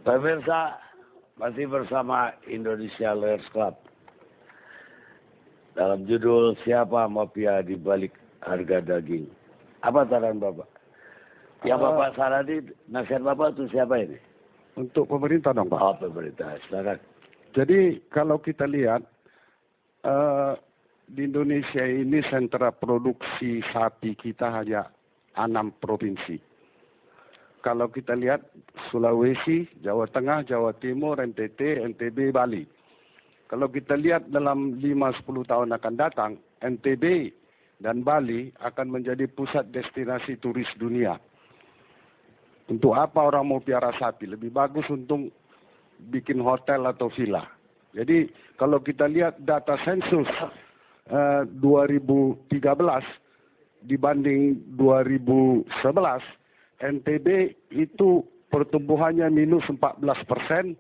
Pemirsa, masih bersama Indonesia Lawyers Club. Dalam judul Siapa Mafia di Balik Harga Daging. Apa saran Bapak? Yang Bapak sarani, nasihat Bapak itu siapa ini? Untuk pemerintah dong Pak. Oh, pemerintah. Silakan. Jadi kalau kita lihat di Indonesia ini sentra produksi sapi kita hanya 6 provinsi. Kalau kita lihat Sulawesi, Jawa Tengah, Jawa Timur, NTT, NTB, Bali. Kalau kita lihat dalam 5-10 tahun akan datang, NTB dan Bali akan menjadi pusat destinasi turis dunia. Untuk apa orang mau piara sapi? Lebih bagus untuk bikin hotel atau villa. Jadi kalau kita lihat data sensus 2013 dibanding 2011, NTB itu pertumbuhannya minus 14%,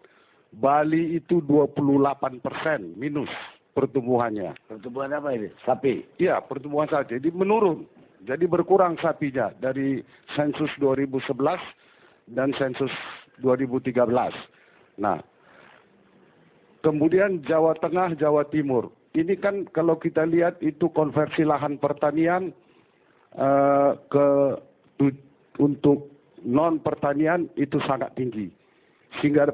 Bali itu 28% minus pertumbuhannya. Pertumbuhan apa ini? Sapi? Iya, pertumbuhan sapi. Jadi menurun. Jadi berkurang sapinya dari sensus 2011 dan sensus 2013. Nah, kemudian Jawa Tengah, Jawa Timur. Ini kan kalau kita lihat itu konversi lahan pertanian untuk non pertanian itu sangat tinggi, sehingga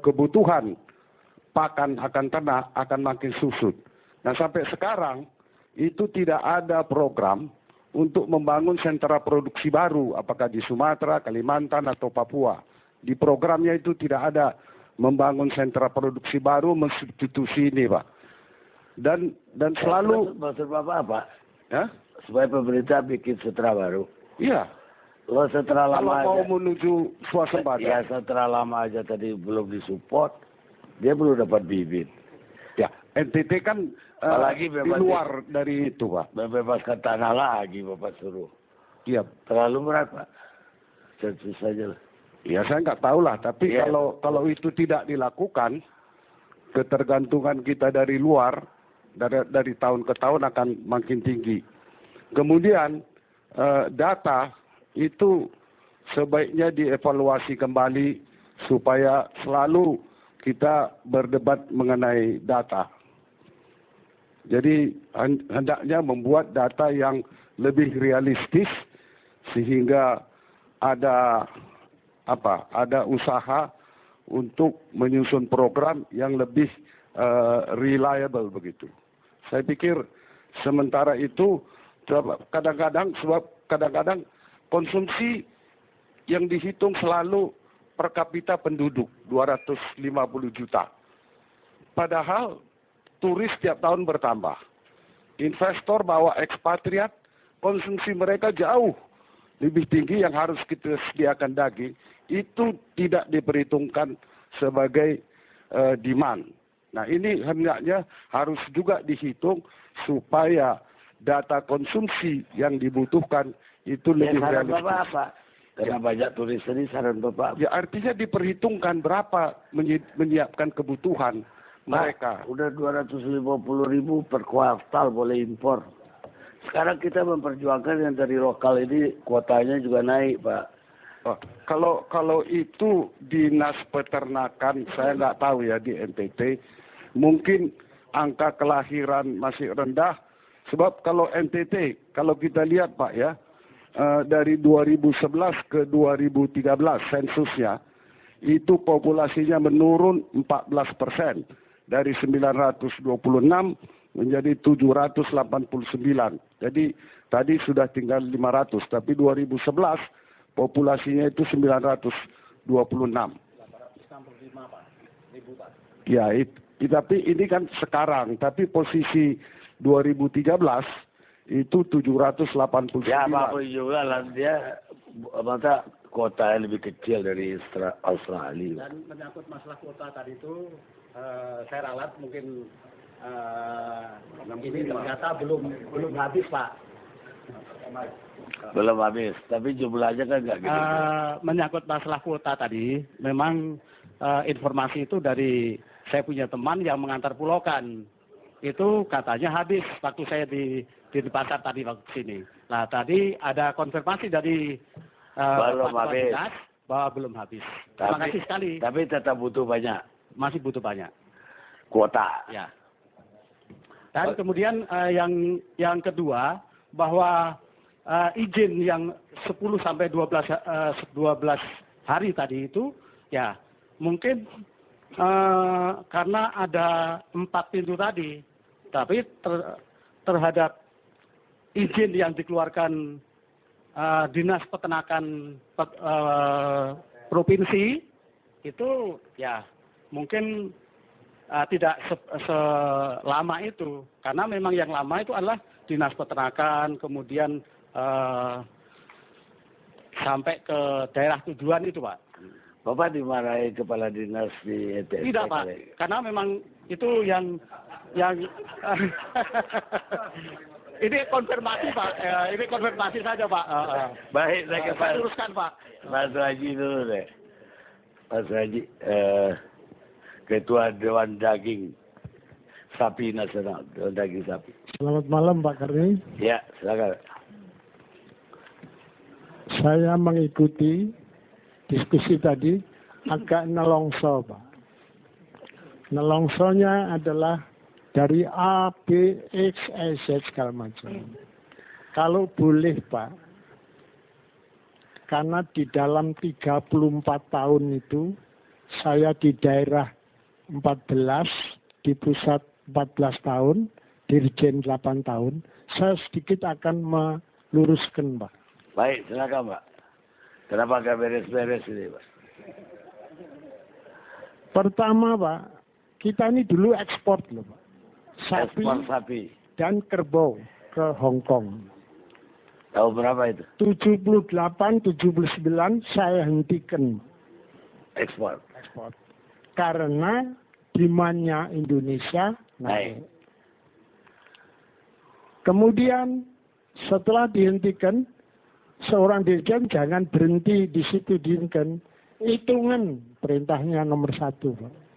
kebutuhan pakan akan ternak akan makin susut. Nah sampai sekarang itu tidak ada program untuk membangun sentra produksi baru, apakah di Sumatera, Kalimantan atau Papua. Di programnya itu tidak ada membangun sentra produksi baru mensubstitusi ini, Pak. Dan selalu maksud Bapak apa? Ya? Supaya pemerintah bikin sentra baru. Iya. Lo sentra lama kalau mau aja, menuju swasembada. ya sentra lama aja tadi belum disupport, dia belum dapat bibit. Ya, NTT kan apalagi di luar dari itu, Pak. Membebaskan tanah lagi Bapak suruh. Iya. Terlalu berat, Pak. Sensus saja lah. Ya saya nggak tahu lah, tapi Ya. kalau itu tidak dilakukan, ketergantungan kita dari luar dari tahun ke tahun akan makin tinggi. Kemudian data itu sebaiknya dievaluasi kembali supaya selalu kita berdebat mengenai data. Jadi hendaknya membuat data yang lebih realistis sehingga ada usaha untuk menyusun program yang lebih reliable begitu. Saya pikir sementara itu kadang-kadang konsumsi yang dihitung selalu per kapita penduduk 250 juta. Padahal turis tiap tahun bertambah. Investor bawa ekspatriat, konsumsi mereka jauh lebih tinggi yang harus kita sediakan daging. Itu tidak diperhitungkan sebagai demand. Nah ini hendaknya harus juga dihitung supaya data konsumsi yang dibutuhkan itu lebih realistis. Bapak apa? Karena banyak turis ini saran Bapak. Ya artinya diperhitungkan berapa menyiapkan kebutuhan mereka. Udah 250.000 per kuartal boleh impor. Sekarang kita memperjuangkan yang dari lokal ini kuotanya juga naik, Pak. Oh, kalau itu dinas peternakan saya nggak tahu ya di NTT. Mungkin angka kelahiran masih rendah. Sebab kalau NTT, kalau kita lihat Pak ya, dari 2011 ke 2013 sensusnya, itu populasinya menurun 14%. Dari 926 menjadi 789. Jadi tadi sudah tinggal 500, tapi 2011 populasinya itu 926. 865 Pak, ribu Pak. Ya, tapi ini kan sekarang, tapi posisi 2013 itu 789. Ya apapun juga lah dia masa kota yang lebih kecil dari Australia. Dan menyangkut masalah kuota tadi itu saya ralat mungkin ini ternyata belum habis Pak. Belum habis, tapi jumlahnya kan nggak gitu. Menyangkut masalah kuota tadi, memang informasi itu dari saya punya teman yang mengantar pulokan. Itu katanya habis waktu saya di pasar tadi waktu sini. Nah tadi ada konfirmasi dari belum habis. bahwa belum habis. Terima kasih sekali. Tapi tetap butuh banyak. Masih butuh banyak. Kuota. Ya. Dan kemudian yang kedua, bahwa izin yang 10 sampai 12 hari tadi itu, ya mungkin karena ada 4 pintu tadi, tapi terhadap izin yang dikeluarkan Dinas Peternakan Provinsi itu ya mungkin tidak selama itu, karena memang yang lama itu adalah Dinas Peternakan, kemudian sampai ke daerah tujuan itu, Pak. Bapak dimarahi kepala dinas di ETS? Tidak, Pak, karena memang itu yang ini konfirmasi, Pak. Ini konfirmasi saja, Pak. Baik, saya teruskan, Pak. Mas Raji dulu deh. Mas Raji, Ketua Dewan Daging Sapi Nasional, Dewan Daging Sapi. Selamat malam, Pak Karni. Ya, silakan. Saya mengikuti diskusi tadi agak nelongso, Pak. Nelongsonya adalah dari A, B, X, Y, Z segala macam. Kalau boleh, Pak, karena di dalam 34 tahun itu saya di daerah 14, di pusat 14 tahun, dirjen 8 tahun, saya sedikit akan meluruskan, Pak. Baik, silakan, Pak. Kenapa gak beres-beres ini, Pak? Pertama, Pak, kita ini dulu ekspor loh, Pak. Ekspor sapi dan kerbau ke Hong Kong. Tahu berapa itu? 78, 79 saya hentikan Ekspor. Karena demand-nya Indonesia naik. Kemudian setelah dihentikan, seorang dirjen jangan berhenti di situ dihentikan. Hitungan perintahnya nomor 1, Pak.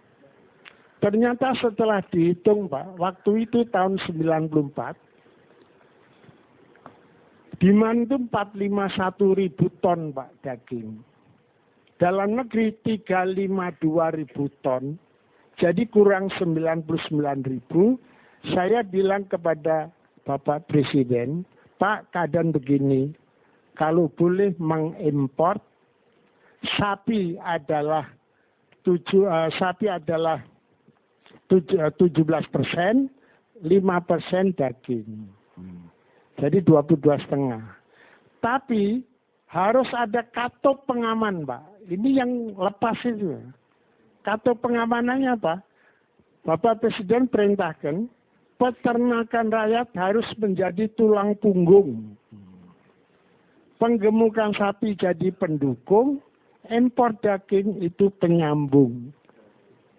Ternyata setelah dihitung, Pak, waktu itu tahun 94, demand itu 451 ribu ton, Pak, daging. Dalam negeri 352 ribu ton, jadi kurang 99 ribu. Saya bilang kepada Bapak Presiden, Pak, keadaan begini, kalau boleh mengimpor, sapi adalah 17%, 5% daging. Jadi 22,5. Tapi harus ada katup pengaman, Pak. Ini yang lepas itu. Katup pengamanannya apa? Bapak Presiden perintahkan peternakan rakyat harus menjadi tulang punggung. Penggemukan sapi jadi pendukung, impor daging itu penyambung.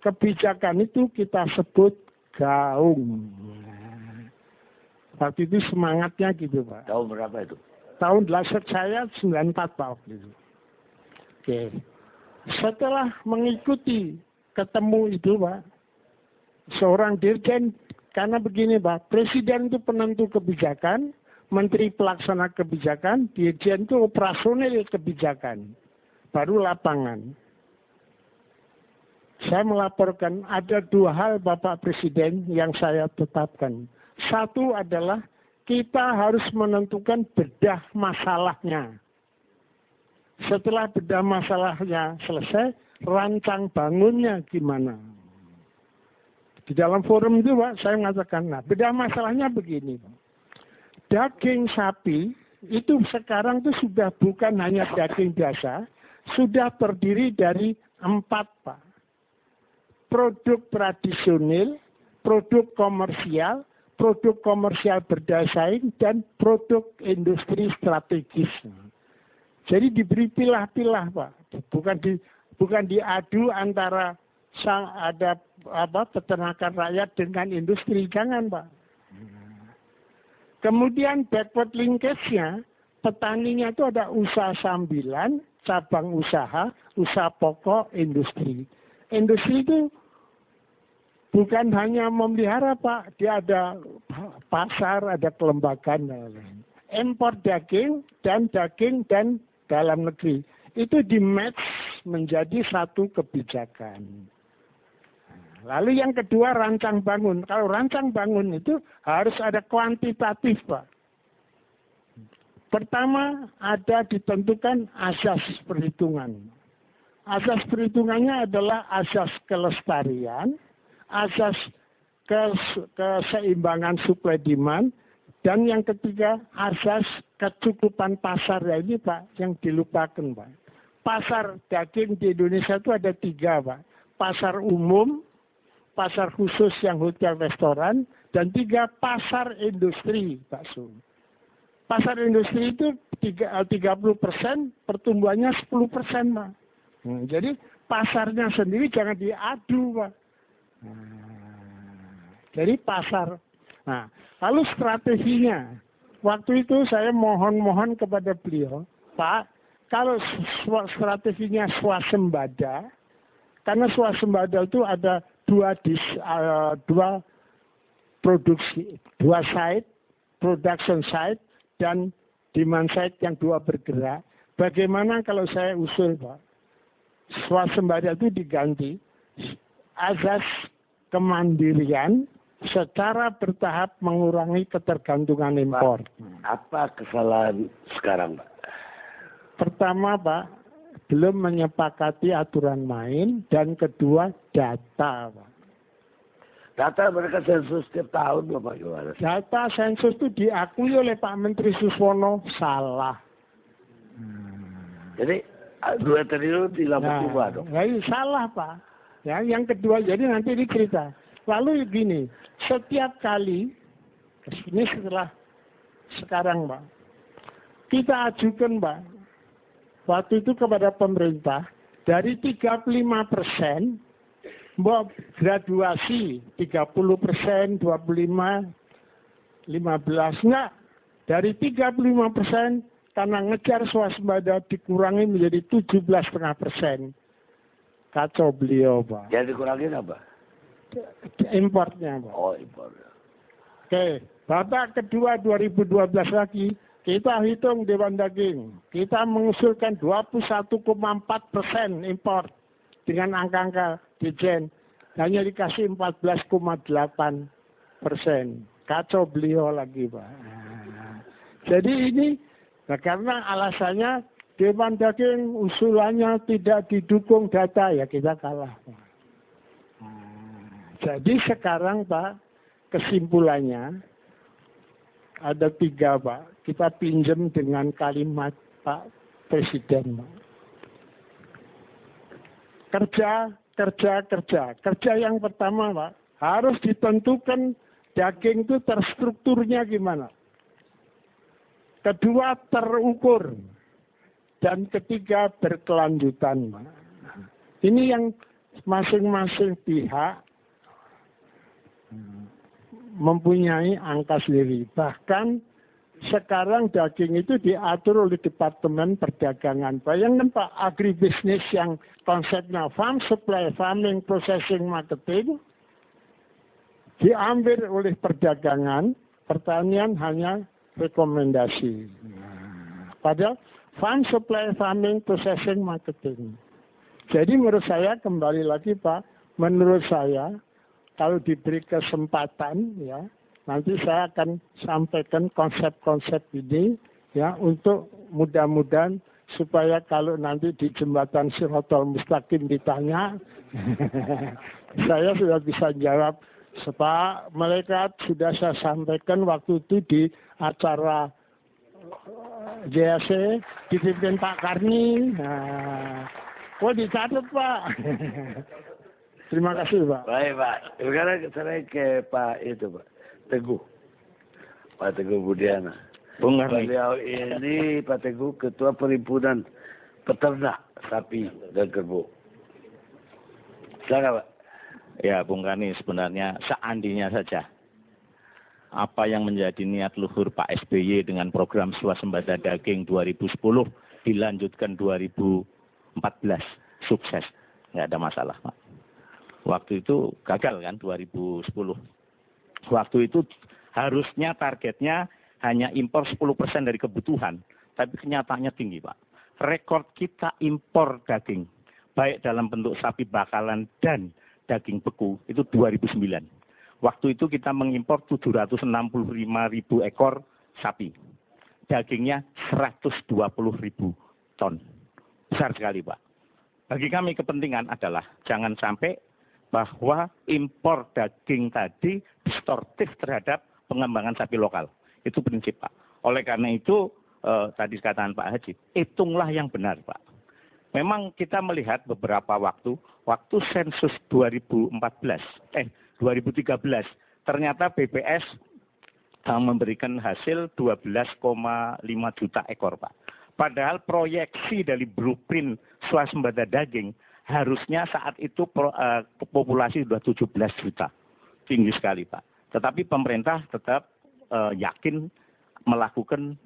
Kebijakan itu kita sebut gaung. Waktu itu semangatnya gitu, Pak. Tahun berapa itu? Tahun saya 94, Pak. Waktu itu. Oke. Setelah mengikuti ketemu itu, Pak, seorang dirjen, karena begini, Pak, Presiden itu penentu kebijakan, Menteri pelaksana kebijakan, dirjen itu operasional kebijakan, baru lapangan. Saya melaporkan ada 2 hal Bapak Presiden yang saya tetapkan. Satu adalah kita harus menentukan bedah masalahnya. Setelah bedah masalahnya selesai, rancang bangunnya gimana. Di dalam forum itu, Pak, saya mengatakan, nah, bedah masalahnya begini, Pak. Daging sapi itu sekarang itu sudah bukan hanya daging biasa, sudah terdiri dari 4, Pak. Produk tradisional, produk komersial berdasaing, dan produk industri strategis. Jadi diberi pilah-pilah, Pak. Bukan diadu antara ada peternakan rakyat dengan industri, jangan, Pak. Kemudian backward linkage-nya, petaninya itu ada usaha sambilan, cabang usaha pokok, industri. Industri itu bukan hanya memelihara, Pak, dia ada pasar, ada kelembagaan dan lain-lain. Impor daging dan dalam negeri. itu di-match menjadi satu kebijakan. Lalu yang kedua rancang bangun. Kalau rancang bangun itu harus ada kuantitatif, Pak. Pertama ada ditentukan asas perhitungan. Asas perhitungannya adalah asas kelestarian, asas keseimbangan supply demand, dan yang ketiga asas kecukupan pasar. Ya ini Pak yang dilupakan, Pak. Pasar daging di Indonesia itu ada 3, Pak. Pasar umum, pasar khusus yang hotel restoran, dan 3 pasar industri, Pak Sun. Pasar industri itu 30%, pertumbuhannya 10%, Pak. Jadi pasarnya sendiri jangan diadu, Pak. Jadi pasar. Nah, lalu strateginya. Waktu itu saya mohon kepada beliau, Pak, kalau strateginya swasembada, karena swasembada itu ada dua produksi, 2 side, production side, dan demand side yang 2 bergerak. Bagaimana kalau saya usul, Pak? Swasembada itu diganti azas kemandirian secara bertahap mengurangi ketergantungan impor. Apa kesalahan sekarang, Pak? Pertama, Pak, belum menyepakati aturan main, dan kedua data, Pak. Data mereka sensus setiap tahun, Bapak gimana? Data sensus itu diakui oleh Pak Menteri Suswono salah. Jadi 2 triliun tidak berubah dong. Nah, salah, Pak. Ya, yang kedua, jadi nanti ini cerita. Lalu gini, setiap kali, ini setelah sekarang, Pak, kita ajukan, Pak, waktu itu kepada pemerintah, dari 35%, graduasi 30%, 25%, 15%, enggak. Dari 35% karena ngejar swasembada dikurangi menjadi 17,5%. Kacau beliau, Pak. Jadi dikurangin apa? Importnya, Pak. Oh, impor. Oke, babak kedua 2012 lagi, kita hitung Dewan Daging. Kita mengusulkan 21,4% import dengan angka-angka Dirjen. Hanya dikasih 14,8%. Kacau beliau lagi, Pak. Jadi ini, karena alasannya Dewan Daging usulannya tidak didukung data, ya kita kalah, Pak. Jadi sekarang, Pak, kesimpulannya ada 3, Pak. Kita pinjam dengan kalimat Pak Presiden, Pak. Kerja yang pertama, Pak, harus ditentukan daging itu terstrukturnya gimana. Kedua, terukur. Dan ketiga, berkelanjutan, Pak. Ini yang masing-masing pihak mempunyai angka sendiri. Bahkan sekarang daging itu diatur oleh Departemen Perdagangan. Bayangkan, Pak, agribisnis yang konsepnya farm supply, farming, processing, marketing, diambil oleh perdagangan, pertanian hanya rekomendasi. Padahal farm supply, farming, processing, marketing. Jadi menurut saya, kembali lagi, Pak, menurut saya, kalau diberi kesempatan, ya, nanti saya akan sampaikan konsep-konsep ini, ya, untuk mudah-mudahan supaya kalau nanti di jembatan Shirathul Mustaqim ditanya, saya sudah bisa jawab. Pak Malaikat sudah saya sampaikan waktu itu di acara JAC dipimpin Pak Karni. Nah, dicatat, Pak. Terima kasih, Pak. Baik, Pak. Sekarang saya ke Pak itu, Pak. Teguh. Pak Teguh Budiana. Beliau ini, Pak Teguh, Ketua Perhimpunan Peternak Sapi dan Kerbau. Silakan, Pak. Ya, Bung Karni, sebenarnya seandainya saja apa yang menjadi niat luhur Pak SBY dengan program swasembada daging 2010 dilanjutkan 2014 sukses, nggak ada masalah, Pak. Waktu itu gagal kan 2010. Waktu itu harusnya targetnya hanya impor 10% dari kebutuhan, tapi kenyataannya tinggi, Pak. rekor kita impor daging, baik dalam bentuk sapi bakalan dan daging beku, itu 2009. Waktu itu kita mengimpor 765.000 ekor sapi. Dagingnya 120.000 ton. Besar sekali, Pak. Bagi kami kepentingan adalah jangan sampai bahwa impor daging tadi distortif terhadap pengembangan sapi lokal. Itu prinsip, Pak. Oleh karena itu, tadi katakan Pak Haji, hitunglah yang benar, Pak. Memang kita melihat beberapa waktu sensus 2013, ternyata BPS memberikan hasil 12,5 juta ekor, Pak. Padahal proyeksi dari blueprint swasembada daging harusnya saat itu populasi sudah 17 juta. Tinggi sekali, Pak. Tetapi pemerintah tetap yakin melakukan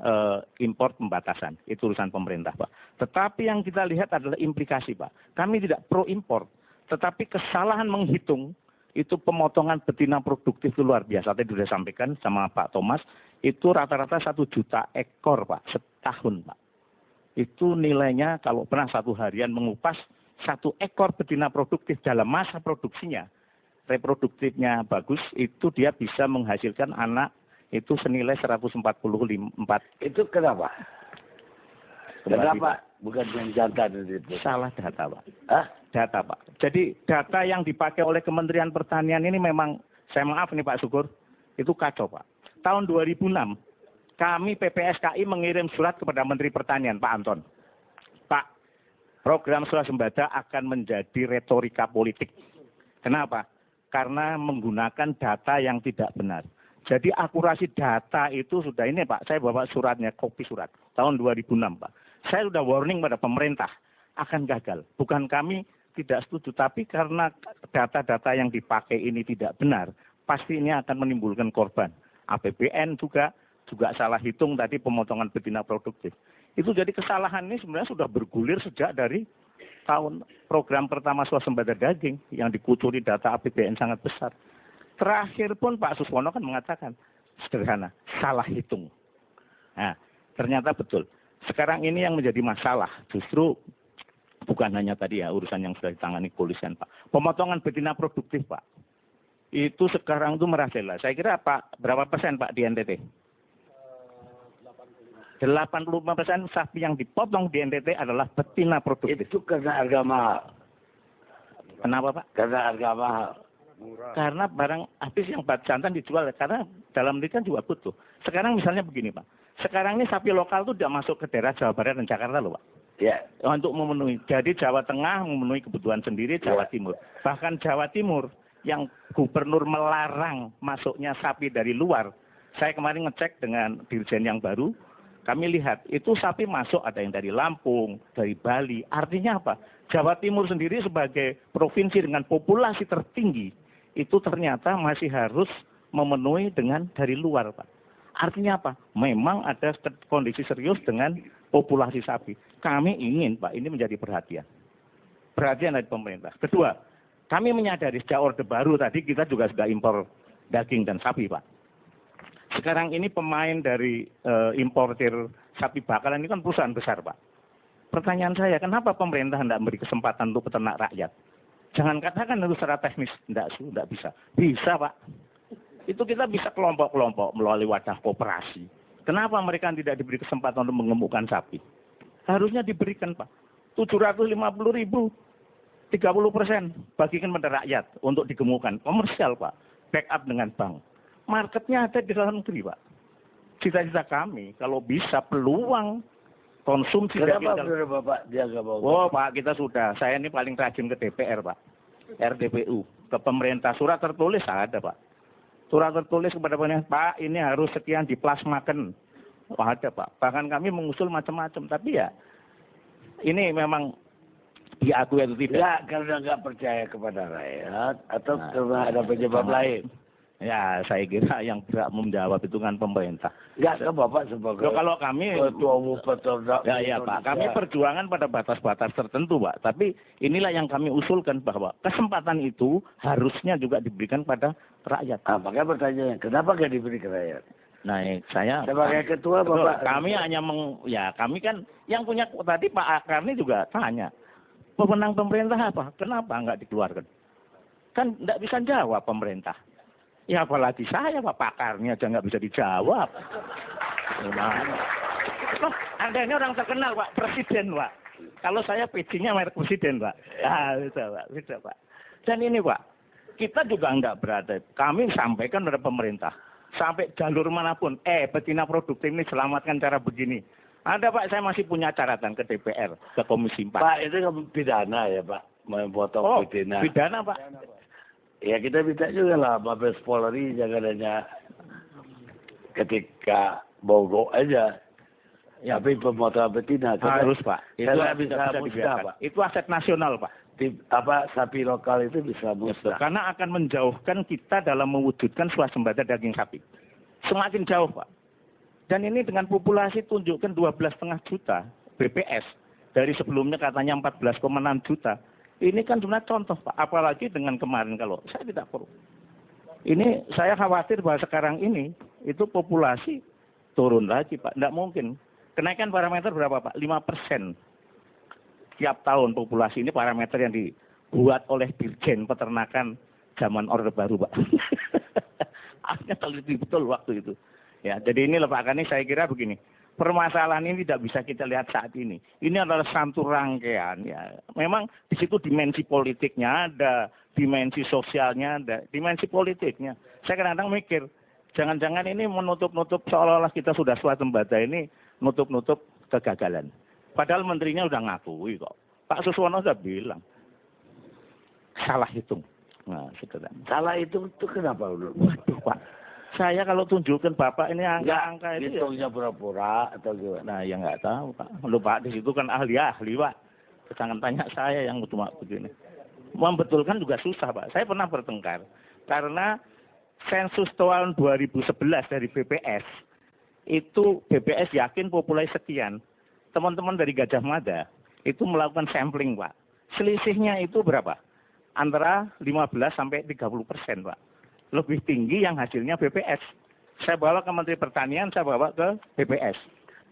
impor pembatasan. Itu urusan pemerintah, Pak. Tetapi yang kita lihat adalah implikasi, Pak. Kami tidak pro impor, tetapi kesalahan menghitung itu pemotongan betina produktif itu luar biasa. Tadi sudah sampaikan sama Pak Thomas, itu rata-rata 1 juta ekor, Pak, setahun, Pak. Itu nilainya kalau pernah satu harian mengupas 1 ekor betina produktif dalam masa produksinya, reproduktifnya bagus, itu dia bisa menghasilkan anak itu senilai 144. Itu kenapa? Kenapa? Bukan yang jantan itu. Salah data, Pak. Hah? Data, Pak. Jadi data yang dipakai oleh Kementerian Pertanian ini memang, saya maaf nih Pak Syukur, itu kacau, Pak. Tahun 2006, kami PPSKI mengirim surat kepada Menteri Pertanian, Pak Anton. Pak, program swasembada akan menjadi retorika politik. Kenapa? Karena menggunakan data yang tidak benar. Jadi akurasi data itu sudah ini, Pak. Saya bawa suratnya, kopi surat. Tahun 2006, Pak. Saya sudah warning pada pemerintah akan gagal. Bukan kami tidak setuju, tapi karena data-data yang dipakai ini tidak benar, pastinya akan menimbulkan korban. APBN juga salah hitung tadi pemotongan betina produktif. Itu jadi kesalahan ini sebenarnya sudah bergulir sejak dari tahun program pertama swasembada daging yang dikucuri data APBN sangat besar. Terakhir pun Pak Suswono kan mengatakan sederhana, salah hitung. Nah, ternyata betul. Sekarang ini yang menjadi masalah justru bukan hanya tadi ya urusan yang sudah ditangani kepolisian, Pak. Pemotongan betina produktif, Pak. Itu sekarang itu merajalela. Saya kira Pak, berapa persen Pak di NTT? 85% sapi yang dipotong di NTT adalah betina produktif. Itu karena harga mahal. Kenapa, Pak? Karena harga mahal. Murah. Karena barang habis yang jantan dijual, karena dalam negeri kan juga butuh. Sekarang misalnya begini, Pak. Sekarang ini sapi lokal itu tidak masuk ke daerah Jawa Barat dan Jakarta loh, Pak. Ya. Untuk memenuhi. Jadi Jawa Tengah memenuhi kebutuhan sendiri, Jawa Timur. Bahkan Jawa Timur yang gubernur melarang masuknya sapi dari luar. Saya kemarin ngecek dengan dirjen yang baru, kami lihat itu sapi masuk ada yang dari Lampung, dari Bali. Artinya apa? Jawa Timur sendiri sebagai provinsi dengan populasi tertinggi, itu ternyata masih harus memenuhi dengan dari luar, Pak. Artinya apa? Memang ada kondisi serius dengan populasi sapi. Kami ingin, Pak, ini menjadi perhatian. Perhatian dari pemerintah. Kedua, kami menyadari sejak Orde Baru tadi kita juga sudah impor daging dan sapi, Pak. Sekarang ini pemain dari importir sapi bakalan ini kan perusahaan besar, Pak. Pertanyaan saya, kenapa pemerintah tidak memberi kesempatan untuk peternak rakyat? Jangan katakan itu secara teknis, tidak bisa. Bisa, Pak. Itu kita bisa kelompok-kelompok melalui wadah koperasi. Kenapa mereka tidak diberi kesempatan untuk mengemukkan sapi? Harusnya diberikan, Pak. 750.000, 30% bagikan pada rakyat untuk digemukkan. Komersial, Pak. Backup dengan bank. Marketnya ada di dalam negeri, Pak. Cita-cita kami, kalau bisa peluang konsumsi Kenapa daging. menurut Bapak dia nggak mau? Oh, Pak, kita sudah. Saya ini paling rajin ke DPR, Pak. RDPU. Ke pemerintah. Surat tertulis ada, Pak. Surat tertulis kepada pemerintah, Pak, ini harus sekian diplasmakan. Oh, ada, Pak. Bahkan kami mengusul macam-macam. Tapi ya, ini memang diakui atau tidak. Ya, karena nggak percaya kepada rakyat atau karena ada penyebab lain. Ya, saya kira yang berhak menjawab itu kan pemerintah. Nggak, kan Bapak sebagai Kalau kami ketua umum peternak. Ya, Pak. Kami perjuangan pada batas-batas tertentu, Pak. Tapi inilah yang kami usulkan bahwa kesempatan itu harusnya juga diberikan pada rakyat. Makanya pertanyaannya, kenapa nggak diberi ke rakyat? Nah, saya sebagai ketua betul, Bapak. kami hanya kami kan yang punya tadi Pak Akarni juga tanya. Pemenang pemerintah apa? Kenapa nggak dikeluarkan? Kan nggak bisa jawab pemerintah. Ya apalagi saya Pak Akarni aja nggak bisa dijawab. Gimana? Anda ini orang terkenal Pak, presiden Pak. Kalau saya PC-nya merek presiden Pak. Ya bisa Pak. Dan ini Pak, kita juga nggak berada. Kami sampaikan kepada pemerintah. Sampai jalur manapun, betina produktif ini selamatkan cara begini. Ada Pak, saya masih punya catatan ke DPR, ke Komisi 4. Pak, itu kan pidana ya Pak, memotong betina. Pidana Pak. Ya kita minta juga lah, Mabes Polri jangan hanya ketika bogok aja. Ya. Tapi pemotongan betina. Harus Pak. Itu bisa musnah Pak. Itu aset nasional Pak. Sapi lokal itu bisa musnah. Karena akan menjauhkan kita dalam mewujudkan swasembada daging sapi. Semakin jauh Pak. Dan ini dengan populasi tunjukkan 12,5 juta BPS. Dari sebelumnya katanya 14,6 juta. Ini kan sebenarnya contoh Pak. Apalagi dengan kemarin kalau saya tidak perlu. Ini saya khawatir bahwa sekarang ini itu populasi turun lagi Pak. Tidak mungkin. Kenaikan parameter berapa Pak? 5%. Tiap tahun populasi ini parameter yang dibuat oleh Dirjen Peternakan zaman Orde Baru, Pak. Akhirnya teliti betul waktu itu. Ya, jadi ini Pak Kani saya kira begini. Permasalahan ini tidak bisa kita lihat saat ini. Ini adalah satu rangkaian ya. Memang di situ dimensi politiknya ada, dimensi sosialnya ada, dimensi politiknya. Saya kadang-kadang mikir, jangan-jangan ini menutup-nutup seolah-olah kita sudah swasembada ini nutup-nutup kegagalan. Padahal menterinya udah ngakui kok. Pak Suswono sudah bilang. Salah hitung. Nah, sederhana. Salah hitung itu kenapa? Waduh Pak. Saya kalau tunjukkan Bapak ini angka-angka itu. Hitungnya pura-pura atau gimana? Nah, ya nggak tahu Pak. Lu Pak di situ kan ahli-ahli Pak. Jangan tanya saya yang cuma begini. Membetulkan juga susah Pak. Saya pernah bertengkar. Karena sensus tahun 2011 dari BPS. Itu BPS yakin populasi sekian. Teman-teman dari Gajah Mada itu melakukan sampling Pak. Selisihnya itu berapa? Antara 15 sampai 30% Pak. Lebih tinggi yang hasilnya BPS. Saya bawa ke Menteri Pertanian, saya bawa ke BPS.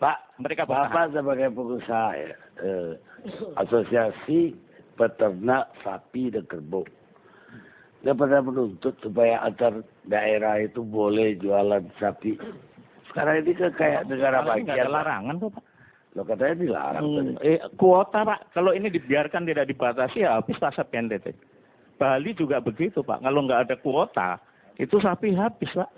Pak, mereka Bapak sebagai pengusaha ya, Asosiasi Peternak Sapi dan Kerbau. Dia pernah menuntut supaya antar daerah itu boleh jualan sapi. Sekarang ini kan kayak negara bagian. Nggak ada larangan tuh Pak. Lo katanya dilarang. Kuota Pak, kalau ini dibiarkan tidak dibatasi ya habis masa PNDT. Bali juga begitu Pak, kalau nggak ada kuota itu sapi habis Pak.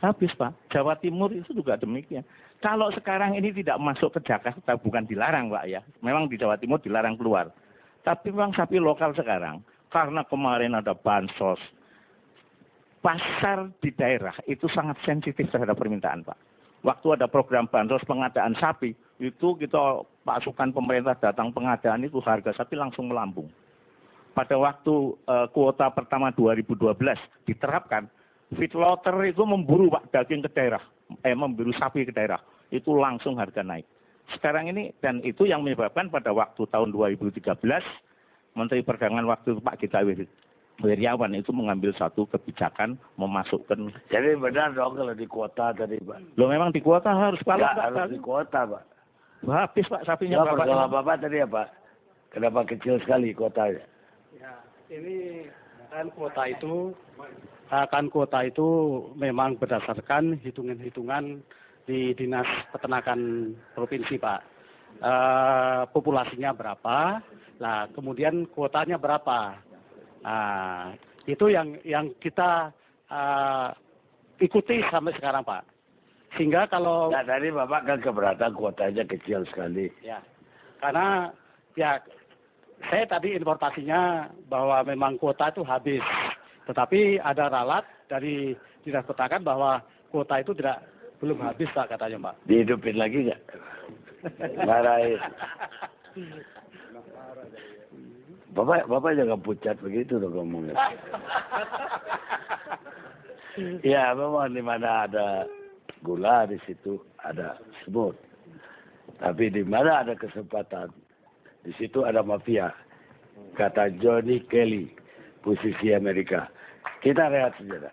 Habis Pak. Jawa Timur itu juga demikian. Kalau sekarang ini tidak masuk ke Jakarta bukan dilarang Pak ya. Memang di Jawa Timur dilarang keluar. Tapi memang sapi lokal sekarang karena kemarin ada bansos. Pasar di daerah itu sangat sensitif terhadap permintaan Pak. Waktu ada program bansos pengadaan sapi, itu kita pasukan pemerintah datang pengadaan itu harga sapi langsung melambung. Pada waktu kuota pertama 2012 diterapkan, feedlotter itu memburu Pak daging ke daerah, memburu sapi ke daerah, itu langsung harga naik. Sekarang ini dan itu yang menyebabkan pada waktu tahun 2013 Menteri Perdagangan waktu itu Pak Gita Wirjawan itu mengambil satu kebijakan memasukkan. Jadi benar dong kalau di kuota tadi Pak. Lo memang di kuota harus Pak. Harus di kuota Pak. Habis Pak sapinya Bapak. Kalau Bapak tadi ya Pak, kenapa kecil sekali kuotanya? Ya, ini kan kuota itu memang berdasarkan hitungan-hitungan di Dinas Peternakan Provinsi Pak. Populasinya berapa? Nah, kemudian kuotanya berapa? Nah, itu yang kita ikuti sampai sekarang Pak. Sehingga kalau tadi Bapak kan keberatan kuotanya kecil sekali. Ya, karena ya saya tadi informasinya bahwa memang kuota itu habis. Tetapi ada ralat dari Dinas Peternakan bahwa kuota itu belum habis Pak katanya Pak. Dihidupin lagi nggak? Marahin. Bapak jangan pucat begitu dong ngomongnya. Ya memang di mana ada gula di situ ada semut. Tapi di mana ada kesempatan di situ ada mafia. Kata Johnny Kelly, posisi Amerika. Kita rehat saja.